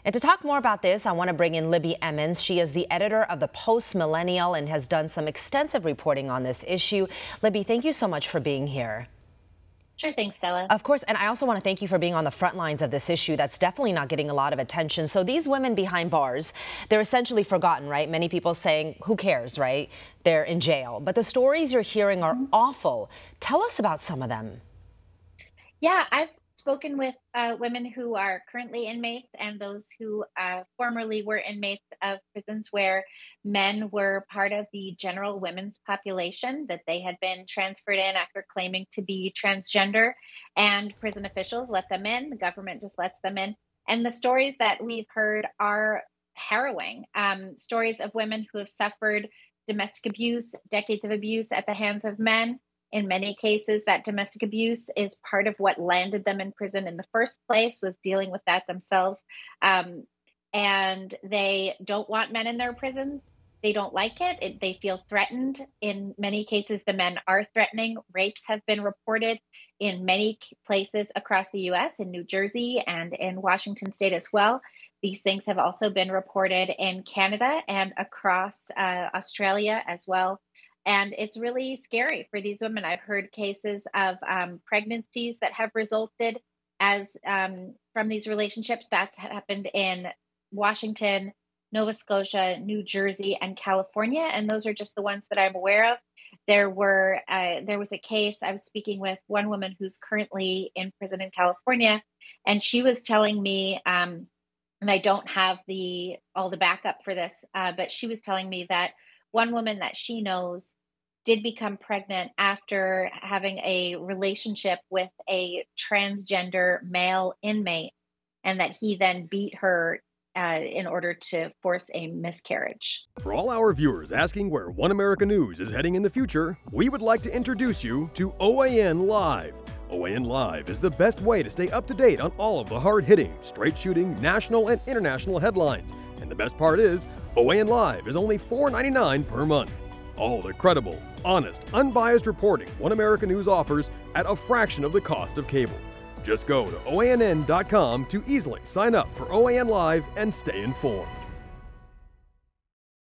And to talk more about this, I want to bring in Libby Emmons. She is the editor of the Post Millennial and has done some extensive reporting on this issue. Libby, thank you so much for being here. Sure thing, Stella. Of course, and I also want to thank you for being on the front lines of this issue that's definitely not getting a lot of attention. So these women behind bars, they're essentially forgotten, right? Many people saying, who cares, right? They're in jail. But the stories you're hearing are awful. Tell us about some of them. Yeah, I've spoken with women who are currently inmates and those who formerly were inmates of prisons where men were part of the general women's population, that they had been transferred in after claiming to be transgender, and prison officials let them in. The government just lets them in. And the stories that we've heard are harrowing. Stories of women who have suffered domestic abuse, decades of abuse at the hands of men. In many cases, that domestic abuse is part of what landed them in prison in the first place, was dealing with that themselves. And they don't want men in their prisons. They don't like it. They feel threatened. In many cases, the men are threatening. Rapes have been reported in many places across the U.S., in New Jersey and in Washington state as well. These things have also been reported in Canada and across Australia as well. And it's really scary for these women. I've heard cases of pregnancies that have resulted from these relationships. That's happened in Washington, Nova Scotia, New Jersey, and California. And those are just the ones that I'm aware of. There was a case, I was speaking with one woman who's currently in prison in California, and she was telling me, and I don't have all the backup for this, but she was telling me that one woman that she knows did become pregnant after having a relationship with a transgender male inmate, and that he then beat her in order to force a miscarriage. For all our viewers asking where One America News is heading in the future, we would like to introduce you to OAN Live. OAN Live is the best way to stay up to date on all of the hard-hitting, straight-shooting, national and international headlines. And the best part is, OAN Live is only $4.99 per month. All the credible, honest, unbiased reporting One America News offers at a fraction of the cost of cable. Just go to OANN.com to easily sign up for OAN Live and stay informed.